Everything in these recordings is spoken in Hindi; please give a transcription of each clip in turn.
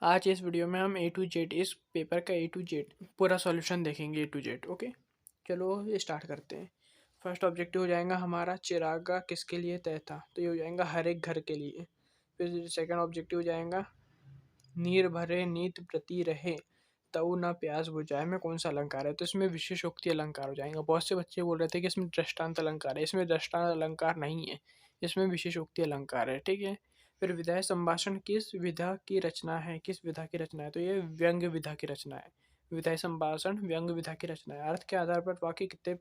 आज इस वीडियो में हम ए टू जेड इस पेपर का ए टू जेड पूरा सॉल्यूशन देखेंगे ए टू जेड। ओके, चलो ये स्टार्ट करते हैं। फर्स्ट ऑब्जेक्टिव हो जाएगा हमारा चिरागा किसके लिए तय था, तो ये हो जाएगा हर एक घर के लिए। फिर सेकंड ऑब्जेक्टिव हो जाएगा नीर भरे नीत प्रति रहे तऊ न प्यास बुझाए में कौन सा अलंकार है, तो इसमें विशेषोक्ति अलंकार हो जाएगा। बहुत से बच्चे बोल रहे थे कि इसमें दृष्टांत अलंकार है, इसमें दृष्टांत अलंकार नहीं है, इसमें विशेषोक्ति अलंकार है। ठीक है। फिर विधायक संभाषण किस विधा की रचना है, किस विधा की रचना है, तो ये व्यंग्य विधा की रचना है। विधायक संभाषण व्यंग्य विधा की रचना है। अर्थ के आधार पर वाक्य कितने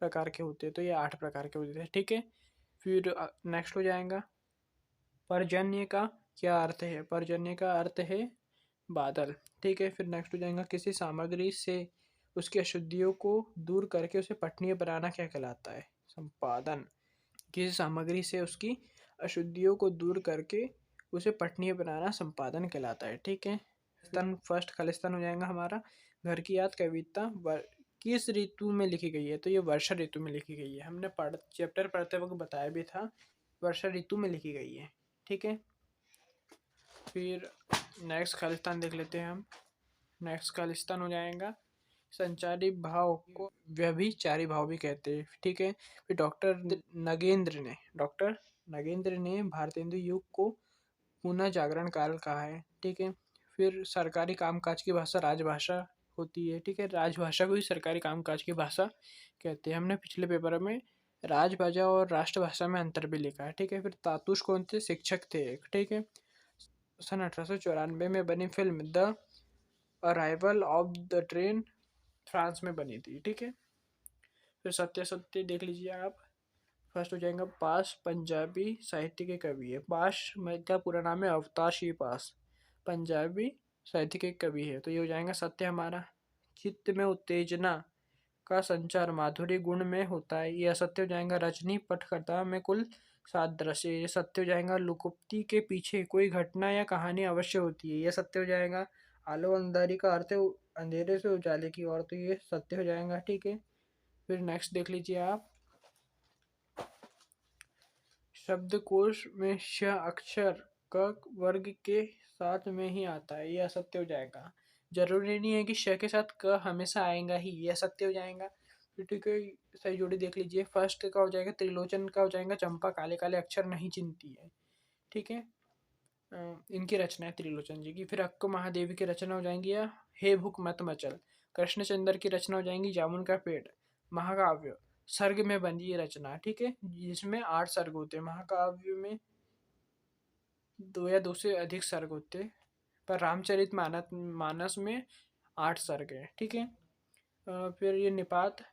प्रकार के होते हैं, तो ये 8 प्रकार के होते हैं। ठीक है। फिर नेक्स्ट हो जाएगा पर्जन्य का क्या अर्थ है, पर्जन्य का अर्थ है बादल। ठीक है। फिर नेक्स्ट हो जाएगा किसी सामग्री से उसकी अशुद्धियों को दूर करके उसे पठनीय बनाना क्या कहलाता है, संपादन। किसी सामग्री से उसकी अशुद्धियों को दूर करके उसे पठनीय बनाना संपादन कहलाता है। ठीक है। स्तन फर्स्ट खालिस्तान हो जाएगा हमारा घर की याद कविता किस ऋतु में लिखी गई है, तो ये वर्षा ऋतु में लिखी गई है। हमने चैप्टर पढ़ते वक्त बताया भी था, वर्षा ऋतु में लिखी गई है। ठीक है। फिर नेक्स्ट खालिस्तान देख लेते हैं हम। नेक्स्ट खालिस्तान हो जाएगा संचारी भाव को व्यभिचारी भाव भी कहते हैं। ठीक है। फिर डॉक्टर नगेंद्र ने भारतेंदु युग को पुनः जागरण काल कहा है। ठीक है। फिर सरकारी कामकाज की भाषा राजभाषा होती है। ठीक है। राजभाषा को ही सरकारी कामकाज की भाषा कहते हैं। हमने पिछले पेपर में राजभाषा और राष्ट्रभाषा में अंतर भी लिखा है। ठीक है। फिर तातुश कौन थे, शिक्षक थे एक। ठीक है। सन 1894 में बनी film the arrival of the train France में बनी थी। ठीक है। फिर सत्य सत्य देख लीजिए आप। फर्स्ट हो जाएगा पास पंजाबी साहित्य के कवि है। पास का पूरा नाम है अवतार श्री पास, पंजाबी साहित्य के कवि है, तो ये हो जाएगा सत्य हमारा। चित्त में उत्तेजना का संचार माधुरी गुण में होता है, ये असत्य हो जाएगा। रजनी पटकथा में कुल सादृश्य, ये सत्य हो जाएगा। लुकुप्ती के पीछे कोई घटना या कहानी अवश्य होती है, ये सत्य हो जाएगा। आलो अंधारी का अर्थ है अंधेरे से उजाले की ओर, तो ये सत्य हो जाएगा। ठीक है। फिर नेक्स्ट देख लीजिए आप। शब्दकोश में श अक्षर क वर्ग के साथ में ही आता है, ये असत्य हो जाएगा। जरूरी नहीं है कि श के साथ क हमेशा आएगा ही, ये असत्य हो जाएगा। ठीक है। सही जोड़ी देख लीजिए। फर्स्ट का हो जाएगा त्रिलोचन का हो जाएगा चंपा काले काले अक्षर नहीं चिन्हती है। ठीक है। इनकी रचना है त्रिलोचन जी की। फिर अक्को महादेवी की रचना हो जाएंगी या हे भूख मत मचल। कृष्णचंद्र की रचना हो जाएंगी जामुन का पेड़। महाकाव्य सर्ग में बनी ये रचना। ठीक है। जिसमें 8 सर्ग होते हैं। महाकाव्य में 2 या 2 से अधिक सर्ग होते हैं, पर रामचरित मानस में 8 सर्ग है। ठीक है। फिर ये निपात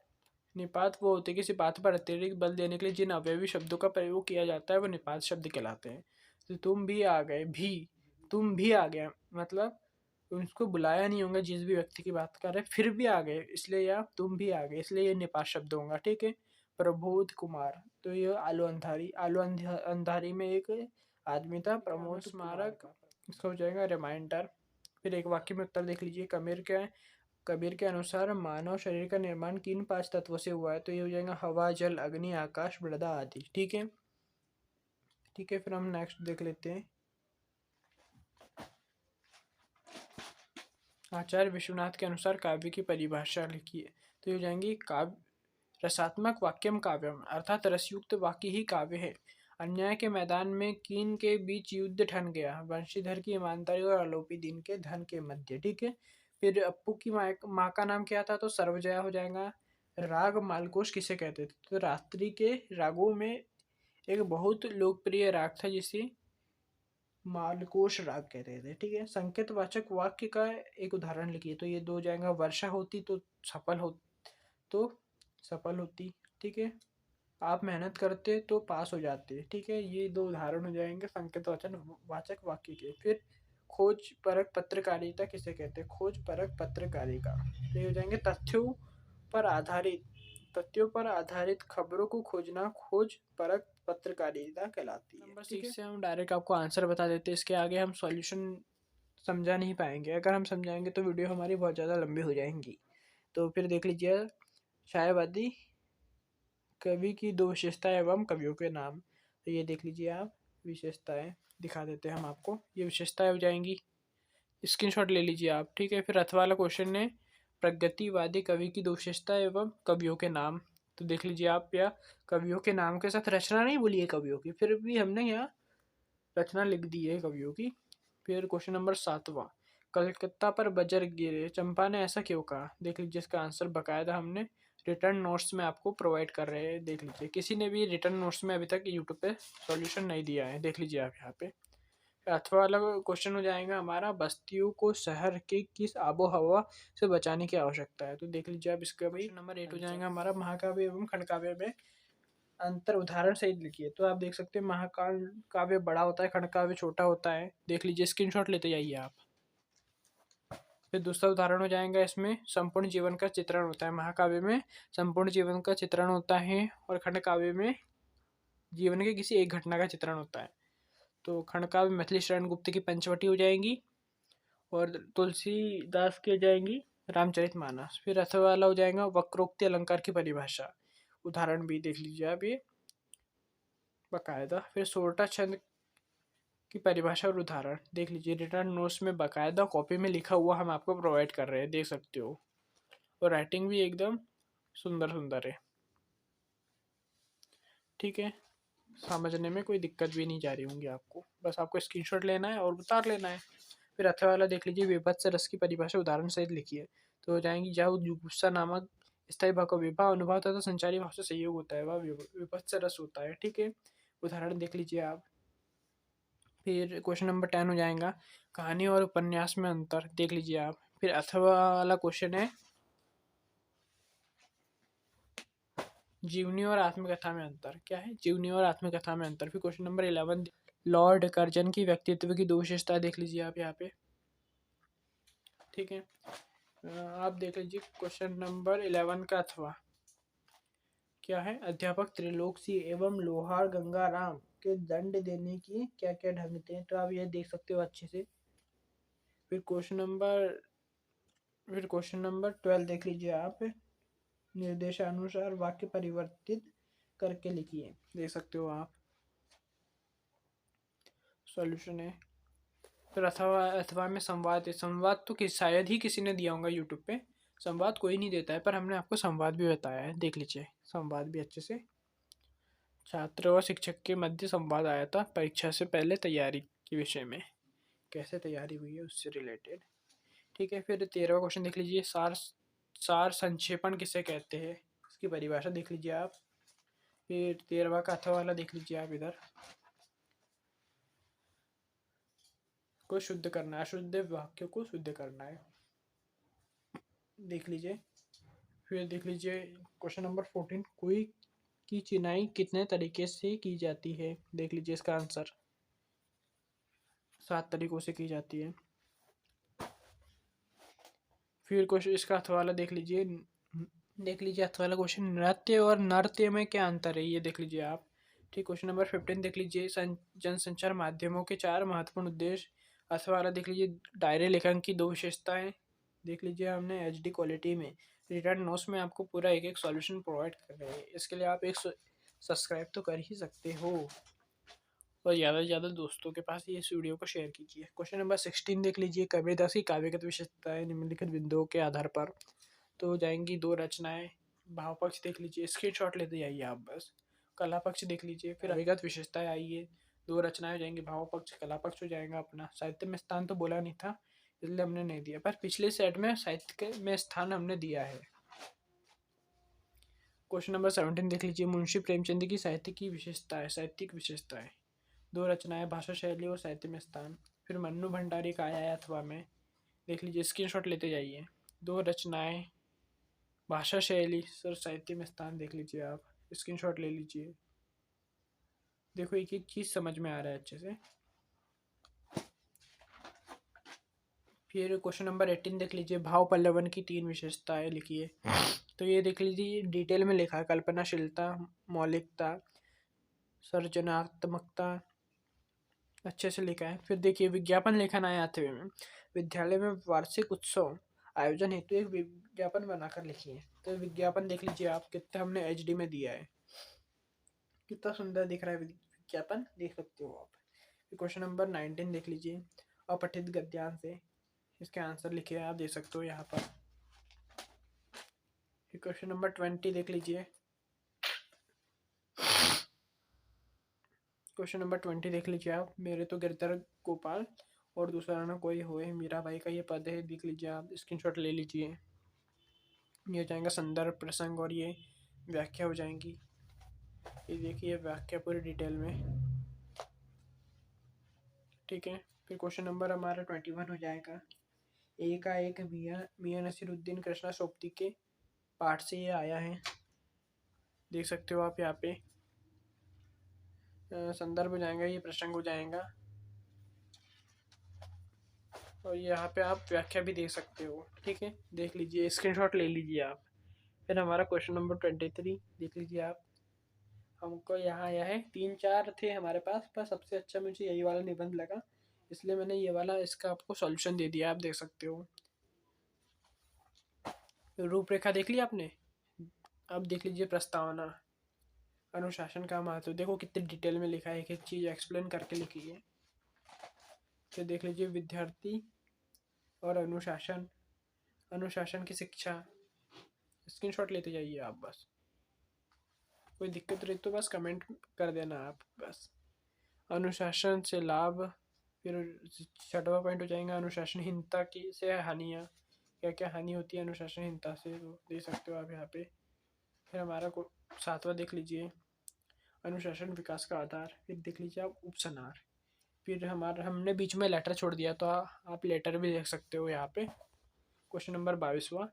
निपात वो होते हैं किसी बात पर अतिरिक्त बल देने के लिए जिन अवयवी शब्दों का प्रयोग किया जाता है वो निपात शब्द कहलाते हैं। तो तुम भी आ गए, भी तुम भी आ गया मतलब उसको बुलाया नहीं होगा जिस भी व्यक्ति की बात कर रहे हैं, फिर भी आ गए इसलिए, या तुम भी आ गए इसलिए ये निपात शब्द होगा। ठीक है। प्रबोध कुमार, तो ये आलू अंधारी में एक आदमी था प्रमोद स्मारक, इसका हो जाएगा रिमाइंडर। फिर एक वाक्य में उत्तर देख लीजिए। कबीर के अनुसार मानव शरीर का निर्माण किन 5 तत्वों से हुआ है, तो ये हो जाएगा हवा जल अग्नि आकाश मृदा आदि। ठीक है। ठीक है। फिर हम नेक्स्ट देख लेते हैं। आचार्य विश्वनाथ के अनुसार काव्य की परिभाषा लिखी है, तो ये हो जाएंगी काव्य रसात्मक वाक्यम काव्यम, अर्थात रसयुक्त वाक्य ही काव्य है। अन्याय के मैदान में कीन के बीच युद्ध ठन गया, वंशीधर की ईमानदारी और आलोपी दीन के धन के मध्य। ठीक है। फिर अप्पू की माँ का नाम क्या था, तो सर्वजया हो जाएगा। राग मालकोश किसे कहते थे, तो रात्रि के रागों में एक बहुत लोकप्रिय राग था जिसे मालकोश राग कहते थे। ठीक है। संकेतवाचक वाक्य का एक उदाहरण लिखिए, तो ये 2 हो जाएगा। वर्षा होती तो तो सफल होती। ठीक है। आप मेहनत करते तो पास हो जाते। ठीक है। ये 2 उदाहरण हो जाएंगे संकेत वाचक वाक्य के। फिर खोज परक पत्रकारिता किसे कहते हैं, खोज परक पत्रकारिता, तो ये हो जाएंगे तथ्यों पर आधारित खबरों को खोजना खोज परक पत्रकारिता कहलाती है। नंबर 6 से हम डायरेक्ट आपको आंसर बता देते हैं, इसके आगे हम सॉल्यूशन समझा नहीं पाएंगे। अगर हम समझाएंगे तो वीडियो हमारी बहुत ज़्यादा लंबी हो जाएंगी। तो फिर देख लीजिए शायवादी कवि की 2 विशेषताएं एवं कवियों के नाम, तो ये देख लीजिए आप। विशेषताएं दिखा देते हैं हम आपको, ये विशेषताएं हो जाएंगी। स्क्रीनशॉट ले लीजिए आप, ठीक है। फिर अथवा वाला क्वेश्चन है प्रगतिवादी कवि की दो विशेषता एवं कवियों के नाम। तो देख लीजिए आप, या कवियों के नाम के साथ रचना नहीं बोली है कवियों की, फिर भी हमने यहाँ रचना लिख दी है कवियों की। फिर क्वेश्चन नंबर 7वां, कलकत्ता पर बजर गिरे, चंपा ने ऐसा क्यों कहा। देख लीजिए इसका आंसर बकायदा हमने रिटर्न नोट्स में आपको प्रोवाइड कर रहे हैं। देख लीजिए, किसी ने भी रिटर्न नोट्स में अभी तक यूट्यूब पे सॉल्यूशन नहीं दिया है, देख लीजिए आप यहाँ पे। अथवा वाला क्वेश्चन हो जाएगा हमारा, बस्तियों को शहर के किस आबो हवा से बचाने की आवश्यकता है। तो देख लीजिए आप इसका भी। नंबर 8 हो जाएगा हमारा, महाकाव्य एवं खंड काव्य में अंतर उदाहरण सहित लिखिए। तो आप देख सकते हैं महाकाल काव्य बड़ा होता है, खंड काव्य छोटा होता है। देख लीजिए, स्क्रीनशॉट लेते जाइए आप। फिर दूसरा उदाहरण हो जाएगा, इसमें संपूर्ण जीवन का चित्रण होता है। महाकाव्य में संपूर्ण जीवन का चित्रण होता है और खंड काव्य में जीवन के किसी एक घटना का चित्रण होता है। तो खंड काव्य मैथिली शरण गुप्त की पंचवटी हो जाएंगी और तुलसीदास की हो जाएंगी रामचरितमानस। फिर अथवा वाला हो जाएगा वक्रोक्ति अलंकार की परिभाषा, उदाहरण भी देख लीजिए आप ये बकायदा। फिर सोरठा छंद की परिभाषा और उदाहरण देख लीजिए, रिटर्न नोट्स में बकायदा कॉपी में लिखा हुआ हम आपको प्रोवाइड कर रहे हैं, देख सकते हो। और राइटिंग भी एकदम सुंदर सुंदर है, ठीक है। समझने में कोई दिक्कत भी नहीं जा रही होंगी आपको, बस आपको स्क्रीनशॉट लेना है और उतार लेना है। फिर अथवा वाला देख लीजिए, विभत्स रस की परिभाषा उदाहरण सहित लिखिए। तो हो जाएंगी, जहाँ जुगुप्सा नामक स्थायी भाव का विवाह अनुभाव तथा संचारी भाव से सहयोग होता है, वह विभत्स रस होता है, ठीक है। उदाहरण देख लीजिए आप। फिर क्वेश्चन नंबर 10 हो जाएगा, कहानी और उपन्यास में अंतर देख लीजिए आप। फिर अथवा वाला क्वेश्चन है, जीवनी और आत्मकथा में अंतर क्या है, जीवनी और आत्मकथा में अंतर। फिर क्वेश्चन नंबर 11, लॉर्ड कर्जन की व्यक्तित्व की दो विशेषता देख लीजिए आप यहाँ पे, ठीक है। आप देख लीजिए क्वेश्चन नंबर 11 का अथवा क्या है, अध्यापक त्रिलोक सिंह एवं लोहार गंगाराम के दंड देने की क्या क्या ढंग थे। तो आप ये देख सकते हो अच्छे से। फिर क्वेश्चन नंबर 12 देख लीजिए आप, निर्देशानुसार वाक्य परिवर्तित करके लिखिए, देख सकते हो आप, सॉल्यूशन है। फिर अथवा में संवाद है, संवाद तो शायद ही किसी ने दिया होगा यूट्यूब पे, संवाद कोई नहीं देता है, पर हमने आपको संवाद भी बताया है, देख लीजिए संवाद भी अच्छे से। छात्र और शिक्षक के मध्य संवाद आया था परीक्षा से पहले तैयारी के विषय में, कैसे तैयारी हुई है उससे रिलेटेड, ठीक है। फिर 13वां क्वेश्चन देख लीजिए, सार संक्षेपण किसे कहते हैं, इसकी परिभाषा देख लीजिए आप। फिर 13वां का अथवा वाला देख लीजिए आप, इधर को शुद्ध करना है, अशुद्ध वाक्य को शुद्ध करना है, देख लीजिए। फिर देख लीजिए क्वेश्चन नंबर 14, कोई की चिनाई कितने तरीके से की जाती है, देख लीजिए इसका आंसर 7 तरीकों से की जाती है। फिर क्वेश्चन इसका अथवाला देख लीजिए, अथवाला क्वेश्चन, नृत्य और नृत्य में क्या अंतर है, ये देख लीजिए आप, ठीक। क्वेश्चन नंबर 15 देख लीजिए, जनसंचार माध्यमों के 4 महत्वपूर्ण उद्देश्य। अथवाला देख लीजिए, डायरी लेखन की 2 विशेषताएं देख लीजिए, हमने HD क्वालिटी में रिटर्न नोट्स में आपको पूरा एक एक सॉल्यूशन प्रोवाइड कर रहे हैं, इसके लिए आप एक सब्सक्राइब तो कर ही सकते हो और ज़्यादा से ज़्यादा दोस्तों के पास ये इस वीडियो को शेयर कीजिए। क्वेश्चन नंबर 16 देख लीजिए, कबीरदास की काव्यगत विशेषताएं निम्नलिखित बिंदुओं के आधार पर। तो हो जाएंगी 2 रचनाएं, भाव पक्ष देख लीजिए, स्क्रीनशॉट लेते जाइए आप बस। कला पक्ष देख लीजिए, फिर काव्यगत विशेषताएं आई है, 2 रचनाएं हो जाएंगी, भाव पक्ष कला पक्ष हो जाएगा अपना। साहित्य में स्थान तो बोला नहीं था इसलिए हमने नहीं दिया, पर पिछले सेट में साहित्य में स्थान हमने दिया है। क्वेश्चन नंबर 17 देख लीजिए, मुंशी प्रेमचंद की साहित्यिक विशेषताएं, 2 रचनाएं, भाषा शैली और साहित्य में स्थान। फिर मन्नू भंडारी का आया है अथवा में, देख लीजिए स्क्रीनशॉट लेते जाइए, 2 रचनाएं, भाषा शैली और साहित्य में स्थान, देख लीजिए आप, स्क्रीनशॉट ले लीजिए। देखो एक एक चीज़ समझ में आ रहा है अच्छे से। फिर क्वेश्चन नंबर 18 देख लीजिए, भाव पल्लवन की 3 विशेषताएं लिखिए। तो ये देख लीजिए डिटेल में लिखा है, कल्पनाशीलता, मौलिकता, सृजनात्मकता, अच्छे से लिखा है। फिर देखिए विज्ञापन लेखन आया आते में, विद्यालय में वार्षिक उत्सव आयोजन हेतु एक विज्ञापन बनाकर लिखिए। तो विज्ञापन देख लीजिए आप, कितना हमने HD में दिया है, कितना सुंदर दिख रहा है विज्ञापन, देख सकते हो आप। क्वेश्चन नंबर 19 देख लीजिए, अपठित गद्यांश है, इसके आंसर लिखे आप देख सकते हो यहाँ पर। क्वेश्चन नंबर 20 देख लीजिए। क्वेश्चन नंबर 20 देख लीजिए आप। मेरे तो गिरधर गोपाल और दूसरा ना कोई होए मीरा भाई का ये पद है, देख लीजिए आप, स्क्रीनशॉट ले लीजिए। ये हो जाएगा संदर्भ, प्रसंग और ये व्याख्या हो जाएंगी। ये देखिए व्याख्या पूरी डिटेल में, ठीक है। फिर क्वेश्चन नंबर हमारा 21 हो जाएगा। एक मियाँ नसीरुद्दीन कृष्णा सोबती के पाठ से ये आया है, देख सकते हो आप यहाँ पे। संदर्भ हो जाएगा, ये प्रसंग हो जाएगा और यहाँ पे आप व्याख्या भी देख सकते हो, ठीक है। देख लीजिए, स्क्रीनशॉट ले लीजिए आप। फिर हमारा क्वेश्चन नंबर 23 देख लीजिए आप। हमको यहाँ आया है, 3-4 थे हमारे पास, पर सबसे अच्छा मुझे यही वाला निबंध लगा, इसलिए मैंने ये वाला इसका आपको सॉल्यूशन दे दिया, आप देख सकते हो। रूपरेखा देख ली आपने, अब देख लीजिए प्रस्तावना। अनुशासन का महत्व देखो कितनी डिटेल में लिखा है, एक एक चीज़ एक्सप्लेन करके लिखी है। फिर देख लीजिए विद्यार्थी और अनुशासन, अनुशासन की शिक्षा। स्क्रीनशॉट लेते जाइए आप बस, कोई दिक्कत रही तो बस कमेंट कर देना आप बस। अनुशासन से लाभ। फिर 6वां पॉइंट हो जाएगा अनुशासनहीनता की से हानियाँ, क्या क्या हानि होती है अनुशासनहीनता से, वो देख सकते हो आप यहाँ पे। फिर हमारा को 7वां देख लीजिए, अनुशासन विकास का आधार। फिर देख लीजिए आप उपसनार। फिर हमारा हमने बीच में लेटर छोड़ दिया तो आप लेटर भी देख सकते हो यहाँ पे। क्वेश्चन नंबर 22वां,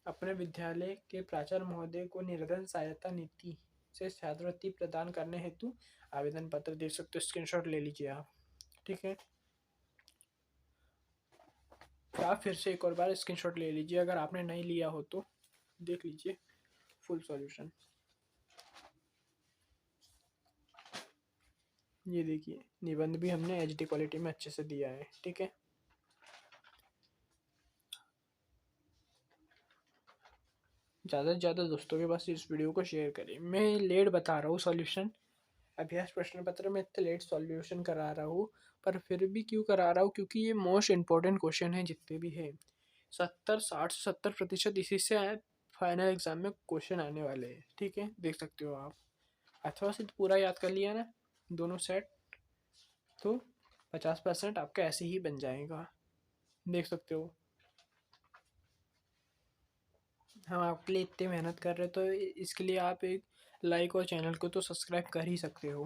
अपने विद्यालय के प्राचार्य महोदय को निर्धन सहायता नीति से छात्रवृत्ति प्रदान करने हेतु आवेदन पत्र, देख सकते हो, स्क्रीनशॉट ले लीजिए आप, ठीक है। आप फिर से एक और बार स्क्रीनशॉट ले लीजिए, अगर आपने नहीं लिया हो तो देख लीजिए फुल सॉल्यूशन। ये देखिए निबंध भी हमने एचडी क्वालिटी में अच्छे से दिया है, ठीक है। ज़्यादा से ज़्यादा दोस्तों के पास इस वीडियो को शेयर करें। मैं लेट बता रहा हूँ सॉल्यूशन, अभ्यास प्रश्न पत्र में इतने लेट सॉल्यूशन करा रहा हूँ, पर फिर भी क्यों करा रहा हूँ, क्योंकि ये मोस्ट इंपॉर्टेंट क्वेश्चन है जितने भी है। 60 से 70% इसी से फाइनल एग्जाम में क्वेश्चन आने वाले हैं, ठीक है, देख सकते हो आप। अथवा से पूरा याद कर लिया ना दोनों सेट, तो 50% आपका ऐसे ही बन जाएगा, देख सकते हो। हम आपके लिए इतनी मेहनत कर रहे तो इसके लिए आप एक लाइक और चैनल को तो सब्सक्राइब कर ही सकते हो।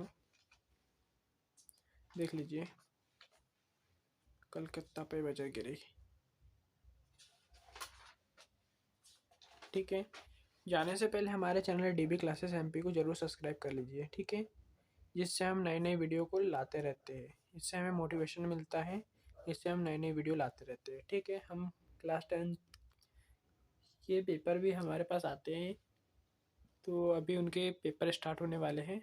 देख लीजिए कलकत्ता पे बजा गिरी, ठीक है। जाने से पहले हमारे चैनल डीबी क्लासेस एमपी को जरूर सब्सक्राइब कर लीजिए, ठीक है, जिससे हम नई नई वीडियो को लाते रहते हैं, इससे हमें मोटिवेशन मिलता है, इससे हम नई नई वीडियो लाते रहते हैं, ठीक है। हम क्लास 10 के पेपर भी हमारे पास आते हैं, तो अभी उनके पेपर स्टार्ट होने वाले हैं,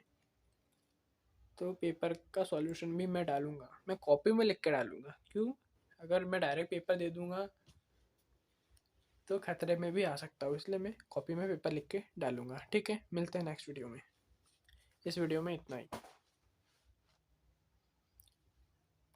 तो पेपर का सॉल्यूशन भी मैं डालूंगा, मैं कॉपी में लिख के डालूंगा। क्यों, अगर मैं डायरेक्ट पेपर दे दूंगा तो खतरे में भी आ सकता हूँ, इसलिए मैं कॉपी में पेपर लिख के डालूंगा, ठीक है। मिलते हैं नेक्स्ट वीडियो में, इस वीडियो में इतना ही।